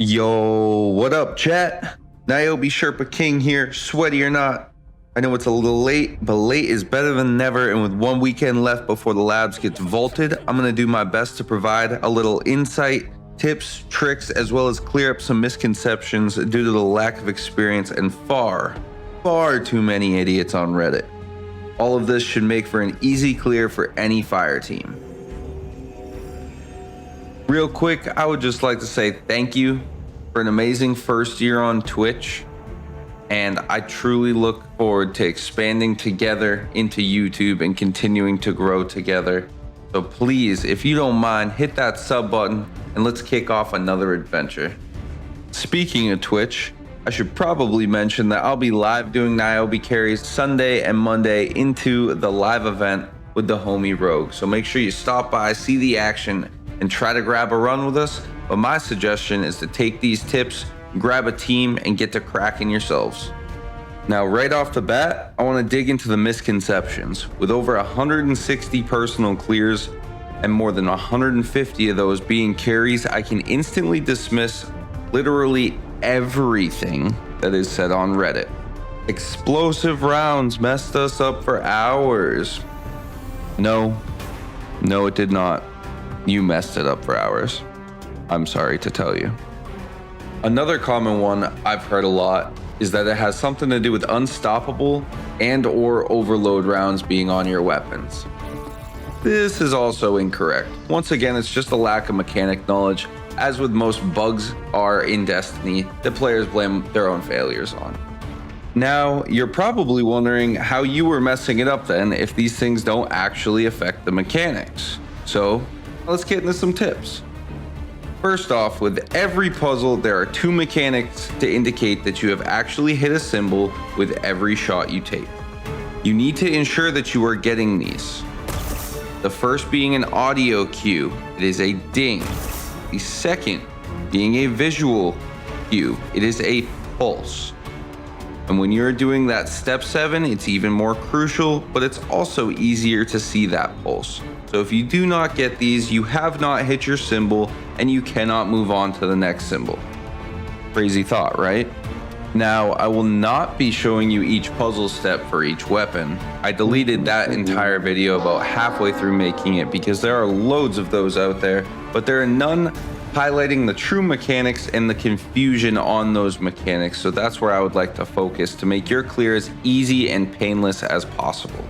Yo, what up, chat? Niobe Sherpa King here, sweaty or not. I know it's a little late, but late is better than never, and with one weekend left before the labs gets vaulted, I'm gonna do my best to provide a little insight, tips, tricks, as well as clear up some misconceptions due to the lack of experience and far too many idiots on Reddit. All of this should make for an easy clear for any fire team. Real quick, I would just like to say thank you for an amazing first year on Twitch, and I truly look forward to expanding together into YouTube and continuing to grow together. So please, if you don't mind, hit that sub button and let's kick off another adventure. Speaking of Twitch, I should probably mention that I'll be live doing Niobe carries Sunday and Monday into the live event with the homie Rogue. So make sure you stop by, see the action, and try to grab a run with us. But my suggestion is to take these tips, grab a team, and get to cracking yourselves. Now, right off the bat, I want to dig into the misconceptions. With over 160 personal clears and more than 150 of those being carries, I can instantly dismiss literally everything that is said on Reddit. Explosive rounds messed us up for hours. No, it did not. You messed it up for hours. I'm sorry to tell you. Another common one I've heard a lot is that it has something to do with unstoppable and or overload rounds being on your weapons. This is also incorrect. Once again, it's just a lack of mechanic knowledge. As with most bugs are in Destiny, the players blame their own failures on. Now, you're probably wondering how you were messing it up then if these things don't actually affect the mechanics. So, let's get into some tips. First off, with every puzzle, there are two mechanics to indicate that you have actually hit a symbol with every shot you take. You need to ensure that you are getting these. The first being an audio cue, it is a ding. The second being a visual cue, it is a pulse. And when you're doing that step 7, it's even more crucial, but it's also easier to see that pulse. So if you do not get these, you have not hit your symbol and you cannot move on to the next symbol. Crazy thought, right? Now, I will not be showing you each puzzle step for each weapon. I deleted that entire video about halfway through making it because there are loads of those out there, but there are none highlighting the true mechanics and the confusion on those mechanics. So that's where I would like to focus to make your clear as easy and painless as possible.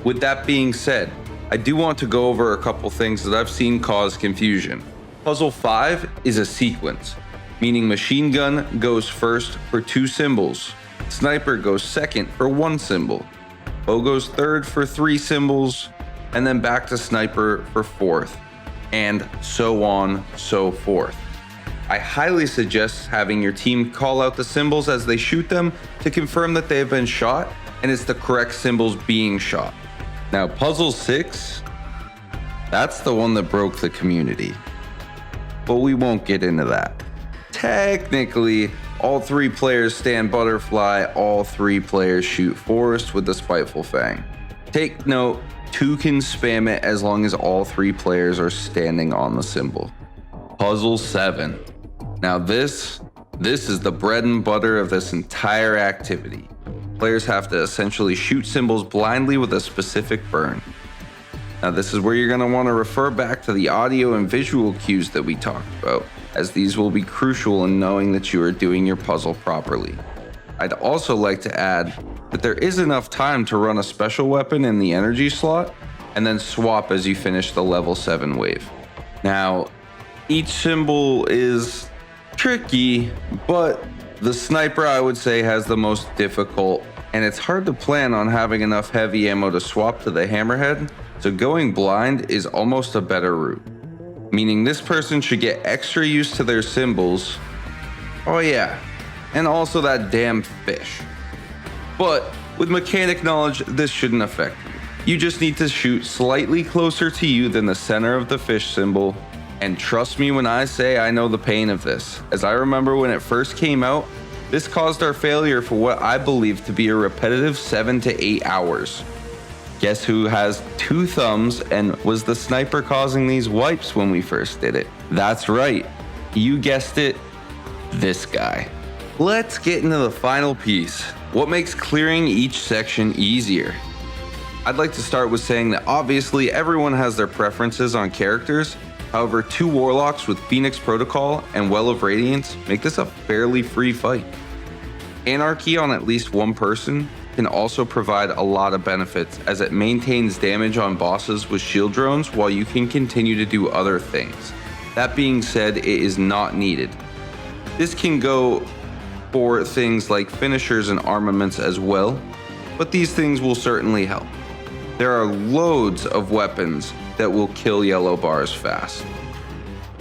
With that being said, I do want to go over a couple things that I've seen cause confusion. Puzzle 5 is a sequence, meaning machine gun goes first for 2 symbols, sniper goes second for 1 symbol, bow goes third for 3 symbols, and then back to sniper for 4th, and so on, so forth. I highly suggest having your team call out the symbols as they shoot them to confirm that they have been shot and it's the correct symbols being shot. Now, puzzle 6, that's the one that broke the community, but we won't get into that. Technically, all 3 players stand butterfly, all 3 players shoot forest with the spiteful fang. Take note, 2 can spam it as long as all 3 players are standing on the symbol. Puzzle 7. Now this is the bread and butter of this entire activity. Players have to essentially shoot symbols blindly with a specific burn. Now this is where you're going to want to refer back to the audio and visual cues that we talked about, as these will be crucial in knowing that you are doing your puzzle properly. I'd also like to add that there is enough time to run a special weapon in the energy slot and then swap as you finish the level 7 wave. Now, each symbol is tricky, but the sniper I would say has the most difficult, and it's hard to plan on having enough heavy ammo to swap to the hammerhead, so going blind is almost a better route. Meaning this person should get extra used to their symbols. Oh yeah, and also that damn fish. But with mechanic knowledge, this shouldn't affect you. You just need to shoot slightly closer to you than the center of the fish symbol. And trust me when I say I know the pain of this, as I remember when it first came out, this caused our failure for what I believe to be a repetitive 7 to 8 hours. Guess who has 2 thumbs and was the sniper causing these wipes when we first did it? That's right, you guessed it, this guy. Let's get into the final piece. What makes clearing each section easier? I'd like to start with saying that obviously everyone has their preferences on characters. However, 2 Warlocks with Phoenix Protocol and Well of Radiance make this a fairly free fight. Anarchy on at least one person can also provide a lot of benefits, as it maintains damage on bosses with shield drones while you can continue to do other things. That being said, it is not needed. This can go for things like finishers and armaments as well, but these things will certainly help. There are loads of weapons that will kill yellow bars fast.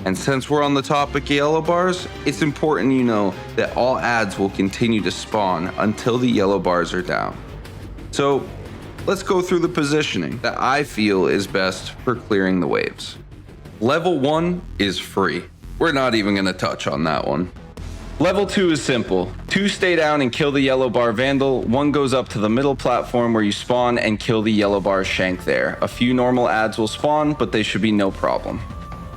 And since we're on the topic of yellow bars, it's important you know that all adds will continue to spawn until the yellow bars are down. So let's go through the positioning that I feel is best for clearing the waves. Level 1 is free. We're not even going to touch on that one. Level 2 is simple. 2 stay down and kill the yellow bar vandal. 1 goes up to the middle platform where you spawn and kill the yellow bar shank there. A few normal adds will spawn, but they should be no problem.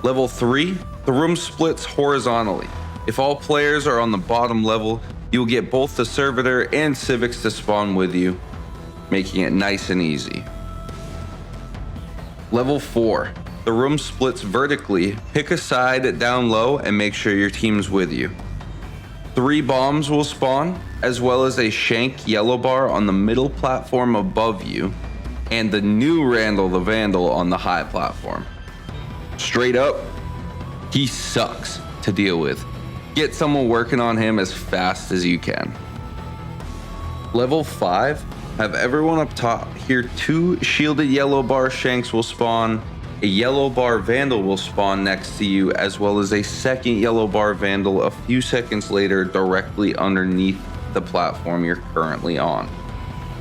Level 3, the room splits horizontally. If all players are on the bottom level, you'll get both the servitor and civics to spawn with you, making it nice and easy. Level 4, the room splits vertically. Pick a side down low and make sure your team's with you. 3 bombs will spawn, as well as a shank yellow bar on the middle platform above you, and the new Randall the Vandal on the high platform. Straight up, he sucks to deal with. Get someone working on him as fast as you can. Level 5, have everyone up top here. 2 shielded yellow bar shanks will spawn. A yellow bar vandal will spawn next to you, as well as a second yellow bar vandal a few seconds later directly underneath the platform you're currently on.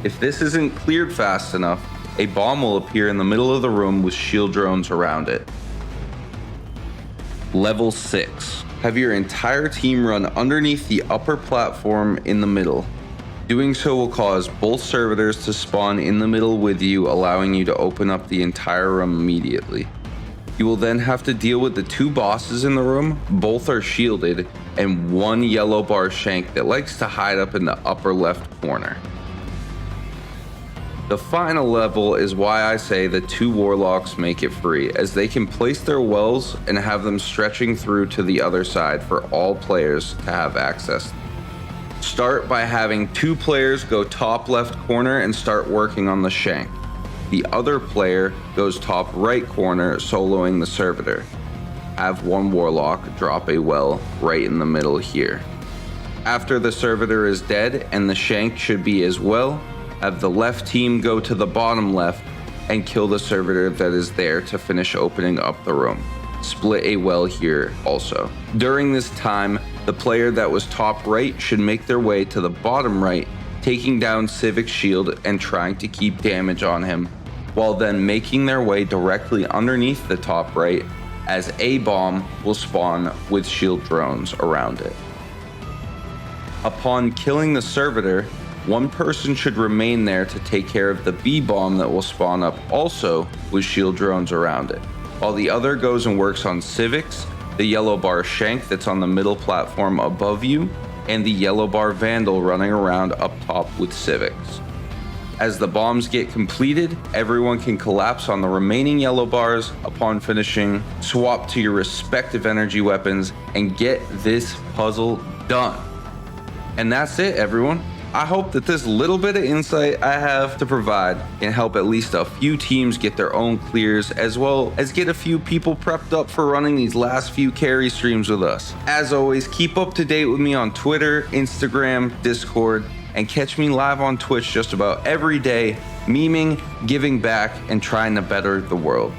If this isn't cleared fast enough, a bomb will appear in the middle of the room with shield drones around it. Level 6. Have your entire team run underneath the upper platform in the middle. Doing so will cause both servitors to spawn in the middle with you, allowing you to open up the entire room immediately. You will then have to deal with the 2 bosses in the room. Both are shielded, and 1 yellow bar shank that likes to hide up in the upper left corner. The final level is why I say the 2 Warlocks make it free, as they can place their wells and have them stretching through to the other side for all players to have access. Start by having 2 players go top left corner and start working on the shank. The other player goes top right corner, soloing the servitor. Have 1 Warlock drop a well right in the middle here. After the servitor is dead, and the shank should be as well, have the left team go to the bottom left and kill the servitor that is there to finish opening up the room. Split a well here also. During this time, the player that was top right should make their way to the bottom right, taking down Civic's shield and trying to keep damage on him, while then making their way directly underneath the top right, as a bomb will spawn with shield drones around it. Upon killing the servitor, 1 person should remain there to take care of the B bomb that will spawn up also with shield drones around it, while the other goes and works on civics, the yellow bar shank that's on the middle platform above you, and the yellow bar vandal running around up top with civics. As the bombs get completed, everyone can collapse on the remaining yellow bars. Upon finishing, swap to your respective energy weapons and get this puzzle done. And that's it, everyone. I hope that this little bit of insight I have to provide can help at least a few teams get their own clears, as well as get a few people prepped up for running these last few carry streams with us. As always, keep up to date with me on Twitter, Instagram, Discord, and catch me live on Twitch just about every day, memeing, giving back, and trying to better the world.